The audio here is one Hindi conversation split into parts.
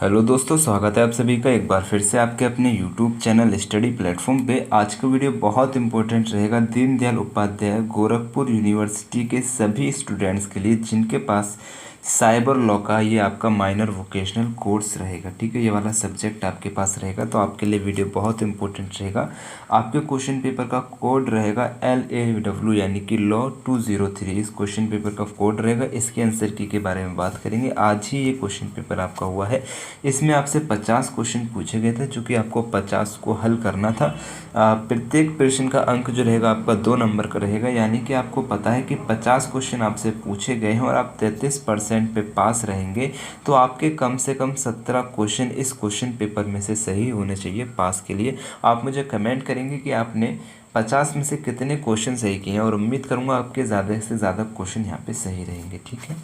हेलो दोस्तों, स्वागत है आप सभी का एक बार फिर से आपके अपने यूट्यूब चैनल स्टडी प्लेटफॉर्म पे। आज का वीडियो बहुत इंपॉर्टेंट रहेगा दीनदयाल उपाध्याय गोरखपुर यूनिवर्सिटी के सभी स्टूडेंट्स के लिए जिनके पास साइबर लॉ का ये आपका माइनर वोकेशनल कोर्स रहेगा। ठीक है, ये वाला सब्जेक्ट आपके पास रहेगा, तो आपके लिए वीडियो बहुत इंपॉर्टेंट रहेगा। आपके क्वेश्चन पेपर का कोड रहेगा LAW यानी कि लॉ 203। इस क्वेश्चन पेपर का कोड रहेगा। इसके आंसर की के बारे में बात करेंगे। आज ही ये क्वेश्चन पेपर आपका हुआ है। इसमें आपसे 50 क्वेश्चन पूछे गए थे, जो कि आपको 50 को हल करना था। प्रत्येक प्रश्न का अंक जो रहेगा आपका 2 नंबर का रहेगा, यानी कि आपको पता है कि 50 क्वेश्चन आपसे पूछे गए हैं और आप 33% पे पास रहेंगे, तो आपके कम से कम 17 क्वेश्चन इस क्वेश्चन पेपर में से सही होने चाहिए पास के लिए। आप मुझे कमेंट करेंगे कि आपने 50 में से कितने क्वेश्चन सही किए हैं, और उम्मीद करूंगा आपके ज़्यादा से ज़्यादा क्वेश्चन यहाँ पे सही रहेंगे। ठीक है,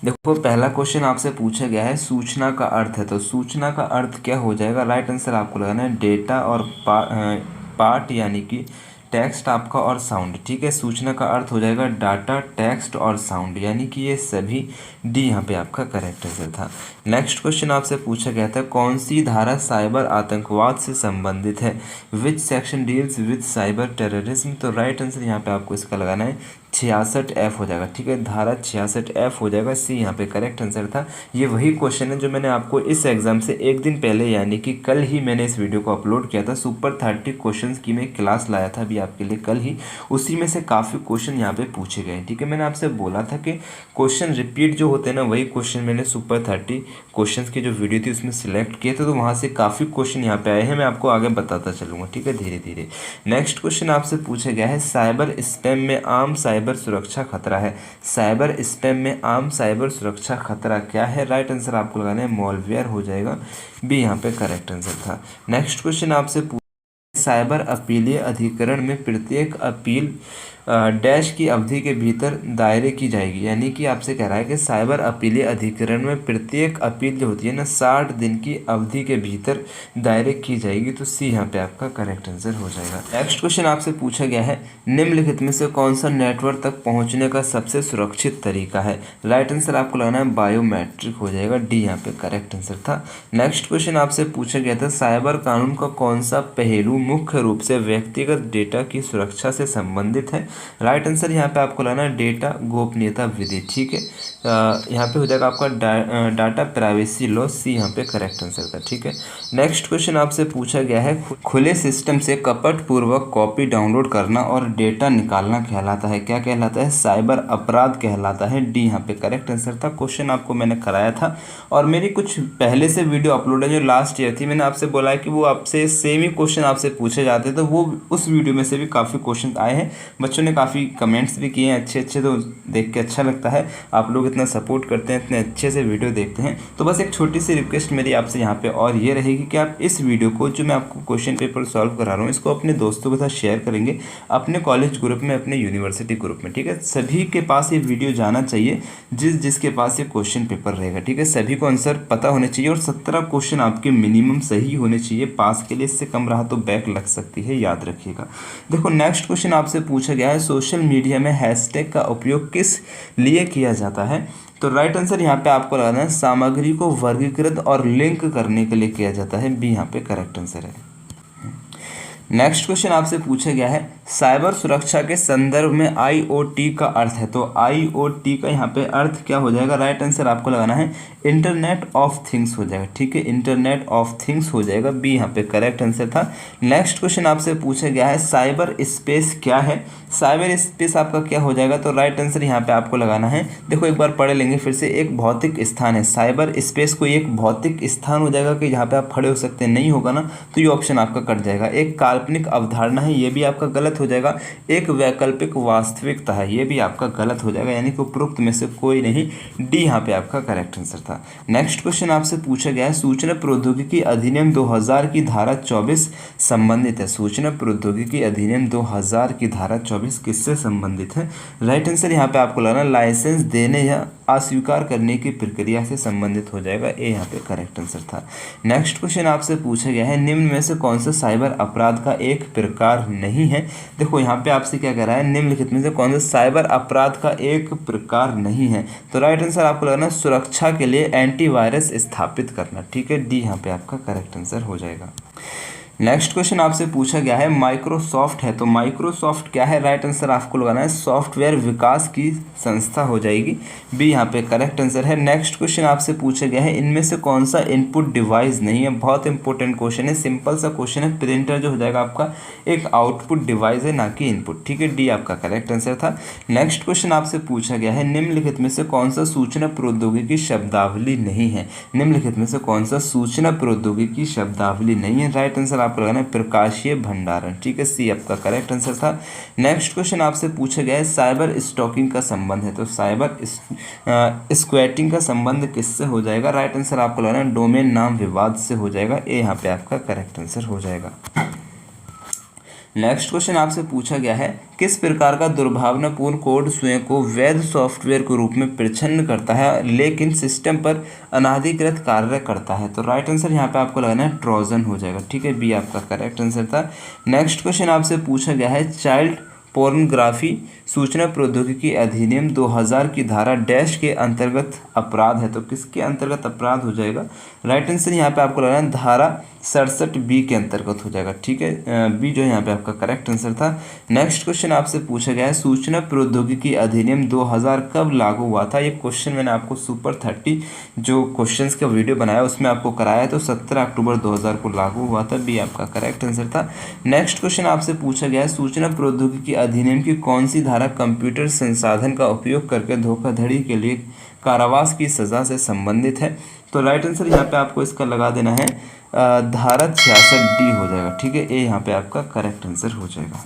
देखो पहला क्वेश्चन आपसे पूछा गया है सूचना का अर्थ है। तो सूचना का अर्थ क्या हो जाएगा? राइट आंसर आपको लगाना है डेटा और पार्ट यानी कि टेक्स्ट आपका और साउंड। ठीक है, सूचना का अर्थ हो जाएगा डाटा, टेक्स्ट और साउंड, यानी कि ये सभी डी यहाँ पे आपका करेक्ट आंसर था। नेक्स्ट क्वेश्चन आपसे पूछा गया था कौन सी धारा साइबर आतंकवाद से संबंधित है? Which section deals with cyber terrorism? तो राइट आंसर यहाँ पे आपको इसका लगाना है 66F हो जाएगा। ठीक है, धारा 66F हो जाएगा। सी यहाँ पे करेक्ट आंसर था। ये वही क्वेश्चन है जो मैंने आपको इस एग्जाम से एक दिन पहले यानी कि कल ही मैंने इस वीडियो को अपलोड किया था। सुपर 30 क्वेश्चंस की मैं क्लास लाया था अभी आपके लिए कल ही। उसी में से काफ़ी क्वेश्चन यहाँ पे पूछे गए। ठीक है, मैंने आपसे बोला था कि क्वेश्चन रिपीट जो होते हैं ना, वही क्वेश्चन मैंने सुपर 30 क्वेश्चन की जो वीडियो थी उसमें सिलेक्ट किए थे, तो वहाँ से काफ़ी क्वेश्चन यहाँ पे आए हैं। मैं आपको आगे बताता चलूँगा। ठीक है, धीरे धीरे। नेक्स्ट क्वेश्चन आपसे पूछा गया है साइबर स्पैम में आम साइबर सुरक्षा खतरा है। साइबर स्पैम में आम साइबर सुरक्षा खतरा क्या है? राइट आंसर आपको लगाना है मॉलवेयर हो जाएगा। बी यहाँ पे करेक्ट आंसर था। नेक्स्ट क्वेश्चन आपसे साइबर अपीलीय अधिकरण में प्रत्येक अपील डैश की अवधि के भीतर दायरे की जाएगी, यानी कि आपसे कह रहा है कि साइबर अपीलीय अधिकरण में प्रत्येक अपील जो होती है ना 60 दिन की अवधि के भीतर दायरे की जाएगी। तो सी यहाँ पे आपका करेक्ट आंसर हो जाएगा। नेक्स्ट क्वेश्चन आपसे पूछा गया है निम्नलिखित में से कौन सा नेटवर्क तक पहुँचने का सबसे सुरक्षित तरीका है? राइट आंसर आपको लगाना है बायोमेट्रिक हो जाएगा। डी यहाँ पे करेक्ट आंसर था। नेक्स्ट क्वेश्चन आपसे पूछा गया था साइबर कानून का कौन सा पहलू मुख्य रूप से व्यक्तिगत डेटा की सुरक्षा से संबंधित है? राइट आंसर यहाँ पे आपको लाना है डेटा गोपनीयता विधि। ठीक है, यहाँ पे हो जाएगा आपका डाटा प्राइवेसी लॉ। सी यहाँ पे करेक्ट आंसर था। ठीक है, नेक्स्ट क्वेश्चन आपसे पूछा गया है खुले सिस्टम से कपटपूर्वक कॉपी डाउनलोड करना और डेटा निकालना कहलाता है, क्या कहलाता है? साइबर अपराध कहलाता है। डी यहाँ पे करेक्ट आंसर था। क्वेश्चन आपको मैंने कराया था और मेरी कुछ पहले से वीडियो अपलोड है जो लास्ट ईयर थी। मैंने आपसे बोला है कि वो आपसे सेम ही क्वेश्चन आपसे पूछे जाते हैं, तो वो उस वीडियो में से भी काफ़ी क्वेश्चन आए हैं। बच्चों ने काफ़ी कमेंट्स भी किए हैं अच्छे अच्छे, तो देख के अच्छा लगता है। आप लोग इतना सपोर्ट करते हैं, इतने अच्छे से वीडियो देखते हैं। तो बस एक छोटी सी रिक्वेस्ट मेरी आपसे यहाँ पे और ये रहेगी कि आप इस वीडियो को जो मैं आपको क्वेश्चन पेपर सॉल्व करा रहा हूँ इसको अपने दोस्तों के साथ शेयर करेंगे, अपने कॉलेज ग्रुप में, अपने यूनिवर्सिटी ग्रुप में। ठीक है, सभी के पास ये वीडियो जाना चाहिए जिसके पास ये क्वेश्चन पेपर रहेगा। ठीक है, सभी को आंसर पता होने चाहिए और 17 क्वेश्चन आपके मिनिमम सही होने चाहिए पास के लिए। इससे कम रहा तो बैक लग सकती है, याद रखिएगा। देखो नेक्स्ट क्वेश्चन आपसे पूछा गया है सोशल मीडिया में हैशटैग का उपयोग किस लिए किया जाता है? तो राइट आंसर यहाँ पे आपको लगाना है सामग्री को वर्गीकृत और लिंक करने के लिए किया जाता है। बी यहाँ पे करेक्ट आंसर है। नेक्स्ट क्वेश्चन आपसे पूछा गया है साइबर सुरक्षा के संदर्भ में IoT का अर्थ है। तो IoT का यहाँ पे अर्थ क्या हो जाएगा? राइट आंसर आपको लगाना है इंटरनेट ऑफ थिंग्स हो जाएगा। ठीक है, इंटरनेट ऑफ थिंग्स हो जाएगा। बी यहाँ पे करेक्ट आंसर था। नेक्स्ट क्वेश्चन आपसे पूछा गया है साइबर स्पेस क्या है? साइबर स्पेस आपका क्या हो जाएगा? तो राइट आंसर यहाँ पे आपको लगाना है, देखो एक बार पढ़ लेंगे फिर से, एक भौतिक स्थान है। साइबर स्पेस कोई एक भौतिक स्थान हो जाएगा कि जहाँ पे आप खड़े हो सकते हैं, नहीं होगा ना तो ये ऑप्शन आपका कट जाएगा। एक काल्पनिक अवधारणा है, ये भी आपका गलत हो जाएगा। एक वैकल्पिक वास्तविकता है, ये भी आपका गलत हो जाएगा, यानी कि उपरोक्त में से कोई नहीं। डी यहाँ पे आपका करेक्ट आंसर था। नेक्स्ट क्वेश्चन आपसे पूछा गया है सूचना प्रौद्योगिकी अधिनियम 2000 की धारा 24 संबंधित है। सूचना प्रौद्योगिकी अधिनियम 2000 की धारा 24 किससे संबंधित है? राइट आंसर यहाँ पे आपको लगाना लाइसेंस देने या अस्वीकार करने की प्रक्रिया से संबंधित हो जाएगा। ए यहाँ पे करेक्ट आंसर था। नेक्स्ट क्वेश्चन आपसे पूछा गया है निम्न में से कौन सा साइबर अपराध का एक प्रकार नहीं है। देखो यहाँ पे आपसे क्या कह रहा है, निम्नलिखित में से कौन सा साइबर अपराध का एक प्रकार नहीं है। तो राइट आंसर आपको लगना सुरक्षा के लिए एंटीवायरस स्थापित करना। ठीक है, डी यहाँ पे आपका करेक्ट आंसर हो जाएगा। नेक्स्ट क्वेश्चन आपसे पूछा गया है माइक्रोसॉफ्ट है, तो माइक्रोसॉफ्ट क्या है, राइट आंसर आपको लगाना है सॉफ्टवेयर विकास की संस्था हो जाएगी। बी यहाँ पे करेक्ट आंसर है। नेक्स्ट क्वेश्चन आपसे पूछा गया है इनमें से कौन सा इनपुट डिवाइस नहीं है। बहुत इंपॉर्टेंट क्वेश्चन है, सिंपल सा क्वेश्चन है। प्रिंटर जो हो जाएगा आपका एक आउटपुट डिवाइस है, ना कि इनपुट। ठीक है, डी आपका करेक्ट आंसर था। नेक्स्ट क्वेश्चन आपसे पूछा गया है निम्नलिखित में से कौन सा सूचना प्रौद्योगिकी शब्दावली नहीं है। निम्नलिखित में से कौन सा सूचना प्रौद्योगिकी शब्दावली नहीं है, राइट आंसर आपको लगाना है प्रकाशीय भंडारण। ठीक है, सी आपका करेक्ट आंसर था। नेक्स्ट क्वेश्चन आपसे पूछा गया है साइबर स्टॉकिंग का संबंध है, तो साइबर स्क्वैटिंग का संबंध किससे हो जाएगा, राइट आंसर आपको लगाना है डोमेन नाम विवाद से हो जाएगा। ए यहाँ पे आपका करेक्ट आंसर हो जाएगा। नेक्स्ट क्वेश्चन आपसे पूछा गया है किस प्रकार का दुर्भावनापूर्ण कोड स्वयं को वैध सॉफ्टवेयर के रूप में प्रच्छन्न करता है लेकिन सिस्टम पर अनाधिकृत कार्य करता है। तो राइट आंसर यहाँ पे आपको लगाना है ट्रोजन हो जाएगा। ठीक है, बी आपका करेक्ट आंसर था। नेक्स्ट क्वेश्चन आपसे पूछा गया है चाइल्ड पोर्नोग्राफी सूचना प्रौद्योगिकी अधिनियम 2000 की धारा डैश के अंतर्गत अपराध है, तो किसके अंतर्गत अपराध हो जाएगा, राइट आंसर यहाँ पे आपको लगाना है धारा 67 बी के अंतर्गत हो जाएगा। ठीक है, बी जो है यहाँ पे आपका करेक्ट आंसर था। नेक्स्ट क्वेश्चन आपसे पूछा गया है सूचना प्रौद्योगिकी अधिनियम 2000 कब लागू हुआ था। ये क्वेश्चन मैंने आपको सुपर 30 जो क्वेश्चंस का वीडियो बनाया उसमें आपको कराया है, तो 17 अक्टूबर 2000 को लागू हुआ था। बी आपका करेक्ट आंसर था। नेक्स्ट क्वेश्चन आपसे पूछा गया है सूचना प्रौद्योगिकी अधिनियम की कौन सी धारा कंप्यूटर संसाधन का उपयोग करके धोखाधड़ी के लिए कारावास की सजा से संबंधित है। तो राइट आंसर यहाँ पे आपको इसका लगा देना है धारा 66 डी हो जाएगा। ठीक है, ए यहाँ पे आपका करेक्ट आंसर हो जाएगा।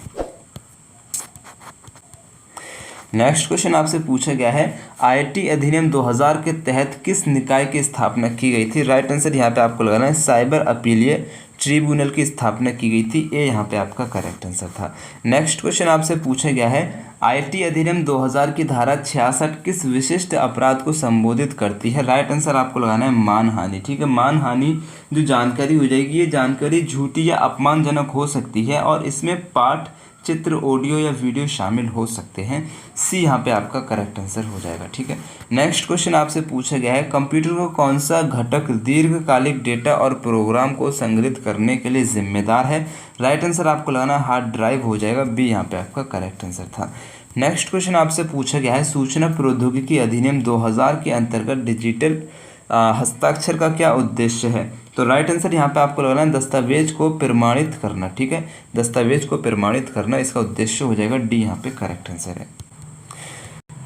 नेक्स्ट क्वेश्चन आपसे पूछा गया है आईटी अधिनियम 2000 के तहत किस निकाय की स्थापना की गई थी। राइट आंसर यहाँ पे आपको लगाना है साइबर अपीलीय ट्रिब्यूनल की स्थापना की गई थी। ए यहाँ पे आपका करेक्ट आंसर था। नेक्स्ट क्वेश्चन आपसे पूछा गया है आईटी अधिनियम 2000 की धारा 66 किस विशिष्ट अपराध को संबोधित करती है। राइट आंसर आपको लगाना है मानहानि। ठीक है, मानहानि जो जानकारी हो जाएगी ये जानकारी झूठी या अपमानजनक हो सकती है और इसमें पाठ चित्र ऑडियो या वीडियो शामिल हो सकते हैं। सी यहाँ पे आपका करेक्ट आंसर हो जाएगा। ठीक है, नेक्स्ट क्वेश्चन आपसे पूछा गया है कंप्यूटर को कौन सा घटक दीर्घकालिक डेटा और प्रोग्राम को संग्रहित करने के लिए जिम्मेदार है। राइट आंसर आपको लगाना हार्ड ड्राइव हो जाएगा। बी यहाँ पे आपका करेक्ट आंसर था। नेक्स्ट क्वेश्चन आपसे पूछा गया है सूचना प्रौद्योगिकी अधिनियम 2000 के अंतर्गत डिजिटल हस्ताक्षर का क्या उद्देश्य है। तो राइट आंसर यहाँ पे आपको लगाना है दस्तावेज को प्रमाणित करना। ठीक है, दस्तावेज को प्रमाणित करना इसका उद्देश्य हो जाएगा। डी यहाँ पे करेक्ट आंसर है।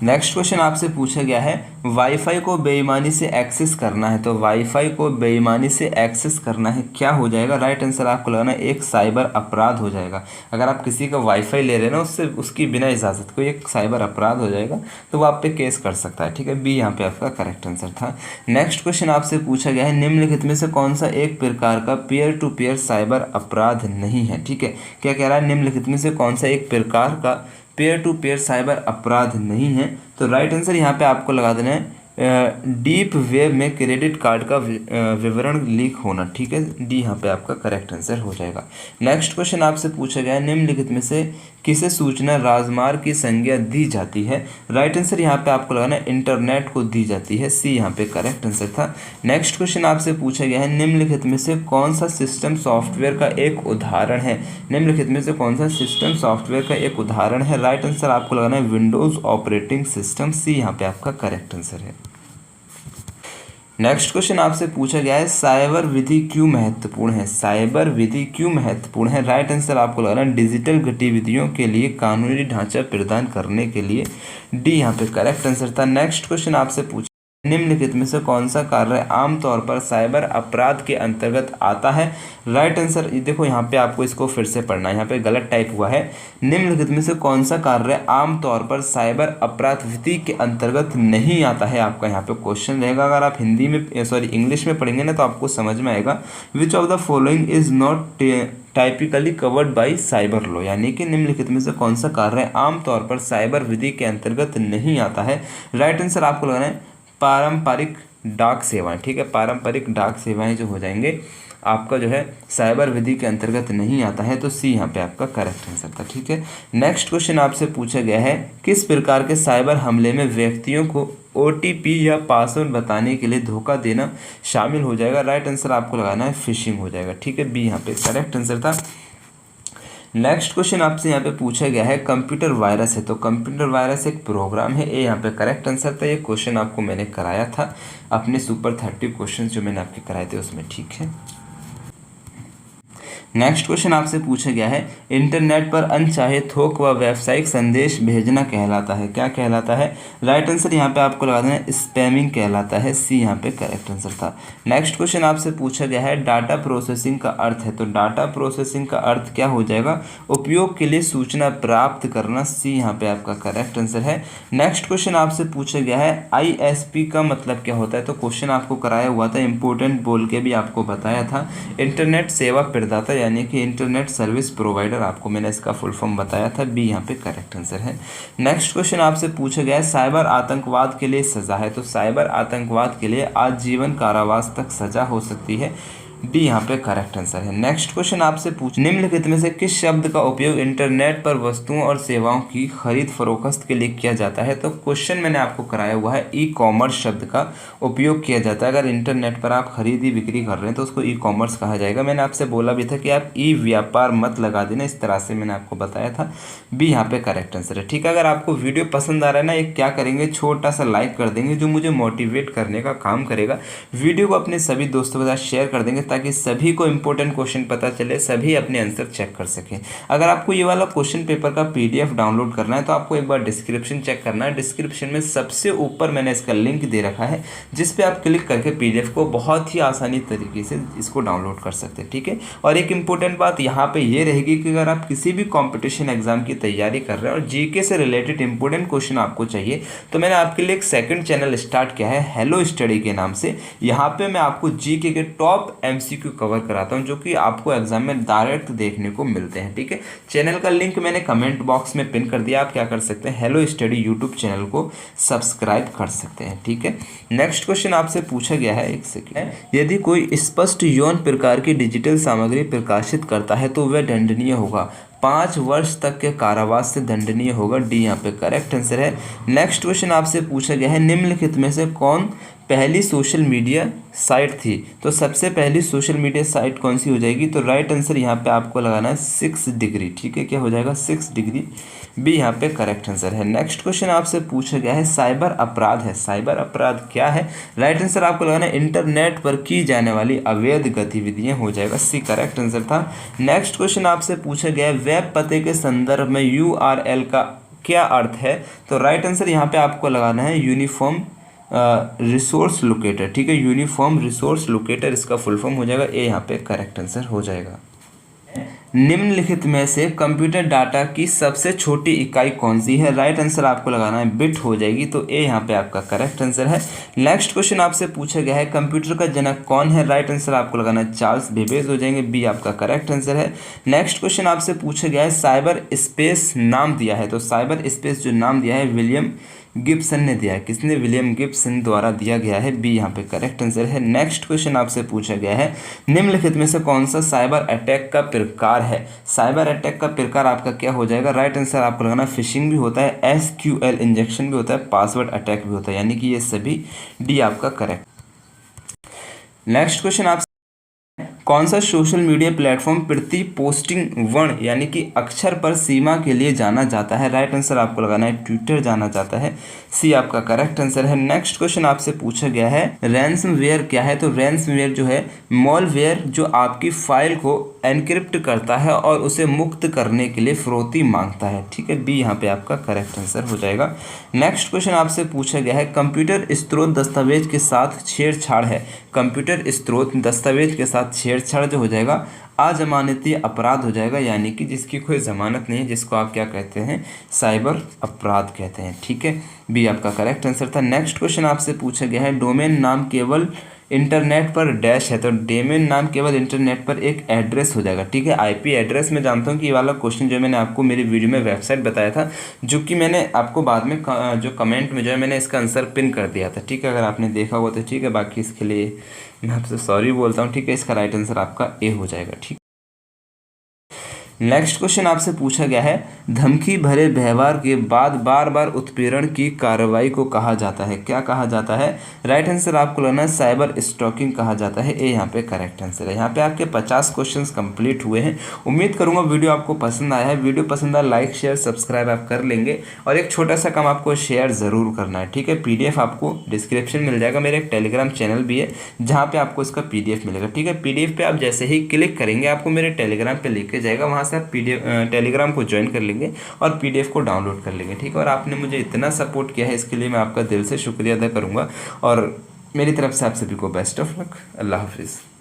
नेक्स्ट क्वेश्चन आपसे पूछा गया है वाईफाई को बेईमानी से एक्सेस करना है, तो वाईफाई को बेईमानी से एक्सेस करना है क्या हो जाएगा। राइट आंसर आपको लगाना है एक साइबर अपराध हो जाएगा। अगर आप किसी का वाईफाई ले रहे हैं ना उससे उसकी बिना इजाज़त को एक साइबर अपराध हो जाएगा, तो वो आप पे केस कर सकता है। ठीक है, बी यहाँ पे आपका करेक्ट आंसर था। नेक्स्ट क्वेश्चन आपसे पूछा गया है निम्नलिखित में से कौन सा एक प्रकार का पीयर टू पीयर साइबर अपराध नहीं है। ठीक है, क्या कह रहा है निम्नलिखित में से कौन सा एक प्रकार का पेयर टू पेयर साइबर अपराध नहीं है। तो राइट आंसर यहाँ पे आपको लगा देना है डीप वेब में क्रेडिट कार्ड का विवरण लीक होना। ठीक है, डी यहाँ पे आपका करेक्ट आंसर हो जाएगा। नेक्स्ट क्वेश्चन आपसे पूछा गया है निम्नलिखित में से किसे सूचना राजमार्ग की संज्ञा दी जाती है। राइट आंसर यहाँ पे आपको लगाना है इंटरनेट को दी जाती है। सी यहाँ पे करेक्ट आंसर था। नेक्स्ट क्वेश्चन आपसे पूछा गया है निम्नलिखित में से कौन सा सिस्टम सॉफ्टवेयर का एक उदाहरण है। निम्नलिखित में से कौन सा सिस्टम सॉफ्टवेयर का एक उदाहरण है। राइट आंसर आपको लगाना है विंडोज ऑपरेटिंग सिस्टम। सी यहाँ पे आपका करेक्ट आंसर है। नेक्स्ट क्वेश्चन आपसे पूछा गया है साइबर विधि क्यों महत्वपूर्ण है। साइबर विधि क्यों महत्वपूर्ण है। राइट आंसर आपको लगाना है डिजिटल गतिविधियों के लिए कानूनी ढांचा प्रदान करने के लिए। डी यहाँ पे करेक्ट आंसर था। नेक्स्ट क्वेश्चन आपसे पूछा निम्नलिखित में से कौन सा कार्य आमतौर पर साइबर अपराध के अंतर्गत आता है। राइट आंसर देखो यहाँ पे आपको इसको फिर से पढ़ना है, यहाँ पे गलत टाइप हुआ है। निम्नलिखित में से कौन सा कार्य आमतौर पर साइबर अपराध विधि के अंतर्गत नहीं आता है। आपका यहाँ पे क्वेश्चन रहेगा, अगर आप हिंदी में इंग्लिश में पढ़ेंगे ना तो आपको समझ में आएगा which of the following is not typically covered by cyber law, यानी कि निम्नलिखित में से कौन सा कार्य आमतौर पर साइबर विधि के अंतर्गत नहीं आता है। राइट आंसर आपको लगाना है पारंपरिक डाक सेवाएं, ठीक है, पारंपरिक डाक सेवाएं जो हो जाएंगे आपका जो है साइबर विधि के अंतर्गत नहीं आता है, तो सी यहाँ पे आपका करेक्ट आंसर था। ठीक है, नेक्स्ट क्वेश्चन आपसे पूछा गया है किस प्रकार के साइबर हमले में व्यक्तियों को OTP या पासवर्ड बताने के लिए धोखा देना शामिल हो जाएगा। राइट आंसर आपको लगाना है फिशिंग हो जाएगा। ठीक है, बी यहाँ पे करेक्ट आंसर था। नेक्स्ट क्वेश्चन आपसे यहाँ पे पूछा गया है कंप्यूटर वायरस है, तो कंप्यूटर वायरस एक प्रोग्राम है, ये यहाँ पे करेक्ट आंसर था। ये क्वेश्चन आपको मैंने कराया था अपने सुपर 30 क्वेश्चन जो मैंने आपके कराए थे उसमें। ठीक है, नेक्स्ट क्वेश्चन आपसे पूछा गया है इंटरनेट पर अनचाहे थोक व व्यावसायिक संदेश भेजना कहलाता है, क्या कहलाता है। राइट आंसर यहाँ पे आपको लगा देना है स्पैमिंग कहलाता है, सी यहाँ पे करेक्ट आंसर था। नेक्स्ट क्वेश्चन आपसे पूछा गया है डाटा प्रोसेसिंग का अर्थ है, तो डाटा प्रोसेसिंग का अर्थ क्या हो जाएगा, उपयोग के लिए सूचना प्राप्त करना, सी यहाँ पे आपका करेक्ट आंसर है। नेक्स्ट क्वेश्चन आपसे पूछा गया है ISP का मतलब क्या होता है, तो क्वेश्चन आपको कराया हुआ था, इंपॉर्टेंट बोल के भी आपको बताया था, इंटरनेट सेवा प्रदाता यानी कि इंटरनेट सर्विस प्रोवाइडर, आपको मैंने इसका फुल फॉर्म बताया था, बी यहाँ पे करेक्ट आंसर है। नेक्स्ट क्वेश्चन आपसे पूछा गया है साइबर आतंकवाद के लिए सजा है, तो साइबर आतंकवाद के लिए आजीवन कारावास तक सजा हो सकती है, डी यहाँ पे करेक्ट आंसर है। नेक्स्ट क्वेश्चन आपसे पूछ निम्नलिखित में से किस शब्द का उपयोग इंटरनेट पर वस्तुओं और सेवाओं की खरीद फरोख्त के लिए किया जाता है, तो क्वेश्चन मैंने आपको कराया हुआ है ई-कॉमर्स शब्द का उपयोग किया जाता है। अगर इंटरनेट पर आप खरीदी बिक्री कर रहे हैं तो उसको ई-कॉमर्स कहा जाएगा। मैंने आपसे बोला भी था कि आप ई व्यापार मत लगा देना, इस तरह से मैंने आपको बताया था, बी यहाँ पे करेक्ट आंसर है। ठीक है, अगर आपको वीडियो पसंद आ रहा है ना, एक क्या करेंगे छोटा सा लाइक कर देंगे जो मुझे मोटिवेट करने का काम करेगा। वीडियो को अपने सभी दोस्तों के साथ शेयर कर देंगे ताकि सभी को इंपॉर्टेंट क्वेश्चन पता चले, सभी अपने आंसर चेक कर सकें। अगर आपको ये वाला क्वेश्चन पेपर का PDF डाउनलोड करना है तो आपको एक बार डिस्क्रिप्शन चेक करना है। डिस्क्रिप्शन में सबसे ऊपर मैंने इसका लिंक दे रखा है जिस पे आप क्लिक करके PDF को बहुत ही आसानी तरीके से इसको डाउनलोड कर सकते हैं। ठीक है, और एक इंपॉर्टेंट बात यहाँ पे ये रहेगी कि अगर आप किसी भी कॉम्पिटिशन एग्जाम की तैयारी कर रहे हैं और GK से रिलेटेड इंपॉर्टेंट क्वेश्चन आपको चाहिए तो मैंने आपके लिए एक सेकंड चैनल स्टार्ट किया है हेलो स्टडी के नाम से। यहाँ पे मैं आपको GK के टॉप MCQ कवर कराता हूं जो कि आपको एग्जाम में डायरेक्ट देखने को मिलते हैं। ठीक है, चैनल का लिंक मैंने कमेंट बॉक्स में पिन कर दिया, आप क्या कर सकते हैं हेलो स्टडी यूट्यूब चैनल को सब्सक्राइब कर सकते हैं। ठीक है, नेक्स्ट क्वेश्चन आपसे पूछा गया है, एक सेकंड, यदि कोई स्पष्ट यौन प्रकार की डिजिटल सामग्री प्रकाशित करता है तो वह दंडनीय होगा, 5 वर्ष तक के कारावास से दंडनीय होगा, डी यहाँ पे करेक्ट आंसर है। नेक्स्ट क्वेश्चन आपसे पूछा गया है निम्नलिखित में से कौन पहली सोशल मीडिया साइट थी, तो सबसे पहली सोशल मीडिया साइट कौन सी हो जाएगी, तो राइट आंसर यहाँ पे आपको लगाना है 6 डिग्री। ठीक है, क्या हो जाएगा 6 डिग्री, बी यहाँ पे करेक्ट आंसर है। नेक्स्ट क्वेश्चन आपसे पूछा गया है साइबर अपराध है, साइबर अपराध क्या है, राइट आंसर आपको लगाना है इंटरनेट पर की जाने वाली अवैध गतिविधियां, हो जाएगा सी करेक्ट आंसर था। नेक्स्ट क्वेश्चन आपसे पूछा गया है वेब पते के संदर्भ में URL का क्या अर्थ है, तो राइट आंसर यहाँ पे आपको लगाना है यूनिफॉर्म रिसोर्स लोकेटर। ठीक है, यूनिफॉर्म रिसोर्स लोकेटर इसका फुल फॉर्म हो जाएगा, ए यहाँ पे करेक्ट आंसर हो जाएगा। निम्नलिखित में से कंप्यूटर डाटा की सबसे छोटी इकाई कौन सी है, राइट आंसर आपको लगाना है बिट हो जाएगी, तो ए यहाँ पे आपका करेक्ट आंसर है। नेक्स्ट क्वेश्चन आपसे पूछा गया है कंप्यूटर का जनक कौन है, राइट आंसर आपको लगाना है चार्ल्स बेबेज, हो जाएंगे, बी आपका करेक्ट आंसर है। नेक्स्ट क्वेश्चन आपसे पूछा गया है साइबर स्पेस नाम दिया है, तो साइबर स्पेस जो नाम दिया है विलियम गिब्सन ने दिया है, किसने, विलियम गिब्सन द्वारा दिया गया है, बी यहाँ पे करेक्ट आंसर है। नेक्स्ट क्वेश्चन आपसे पूछा गया है निम्नलिखित में से कौन सा साइबर अटैक का प्रकार है, साइबर अटैक का प्रकार आपका क्या हो जाएगा, राइट आंसर आपको लगाना फिशिंग भी होता है, SQL इंजेक्शन भी होता है, पासवर्ड अटैक भी होता है, यानी कि ये सभी डी आपका करेक्ट। नेक्स्ट क्वेश्चन आप कौन सा सोशल मीडिया प्लेटफॉर्म प्रति पोस्टिंग वर्ण यानी कि अक्षर पर सीमा के लिए जाना जाता है, राइट आंसर आपको लगाना है ट्विटर जाना जाता है, सी आपका करेक्ट आंसर है। नेक्स्ट क्वेश्चन आपसे पूछा गया है रैंसमवेयर क्या है, तो रैंसमवेयर जो है मॉलवेयर जो आपकी फाइल को एनक्रिप्ट करता है और उसे मुक्त करने के लिए फिरौती मांगता है। ठीक है, बी यहाँ पे आपका करेक्ट आंसर हो जाएगा। नेक्स्ट क्वेश्चन आपसे पूछा गया है कंप्यूटर स्रोत दस्तावेज के साथ छेड़छाड़ है, कंप्यूटर स्रोत दस्तावेज के साथ छेड़छाड़ जो हो जाएगा अजमानती अपराध हो जाएगा, यानी कि जिसकी कोई जमानत नहीं है, जिसको आप क्या कहते हैं साइबर अपराध कहते हैं। ठीक है, बी आपका करेक्ट आंसर था। नेक्स्ट क्वेश्चन आपसे पूछा गया है डोमेन नाम केवल इंटरनेट पर डैश है, तो डोमेन नाम केवल इंटरनेट पर एक एड्रेस हो जाएगा, ठीक है। आईपी एड्रेस मैं जानता हूँ कि ये वाला क्वेश्चन जो मैंने आपको मेरी वीडियो में वेबसाइट बताया था, जो कि मैंने आपको बाद में जो कमेंट में जो है मैंने इसका आंसर पिन कर दिया था, ठीक है। अगर आपने देखा हुआ तो ठीक है, बाकी इसके लिए मैं आपसे सॉरी बोलता हूँ, ठीक है। इसका राइट आंसर आपका ए हो जाएगा, ठीक। नेक्स्ट क्वेश्चन आपसे पूछा गया है, धमकी भरे व्यवहार के बाद बार बार उत्पीड़न की कार्रवाई को कहा जाता है, क्या कहा जाता है? राइट आंसर आपको लेना है साइबर स्टॉकिंग कहा जाता है, ये यहाँ पे करेक्ट आंसर है। यहाँ पे आपके 50 क्वेश्चंस कंप्लीट हुए हैं। उम्मीद करूँगा वीडियो आपको पसंद आया है। वीडियो पसंद आया लाइक शेयर सब्सक्राइब आप कर लेंगे, और एक छोटा सा काम आपको शेयर ज़रूर करना है, ठीक है। PDF आपको डिस्क्रिप्शन मिल जाएगा, मेरा एक टेलीग्राम चैनल भी है जहाँ पे आपको इसका PDF मिलेगा, ठीक है। PDF पे आप जैसे ही क्लिक करेंगे आपको मेरे टेलीग्राम पे लेके जाएगा, वहाँ से आप PDF टेलीग्राम को ज्वाइन कर लेंगे और PDF को डाउनलोड कर लेंगे, ठीक है। और आपने मुझे इतना सपोर्ट किया है, इसके लिए मैं आपका दिल से शुक्रिया अदा करूँगा, और मेरी तरफ से आप सभी को बेस्ट ऑफ लक। अल्लाह हाफिज़।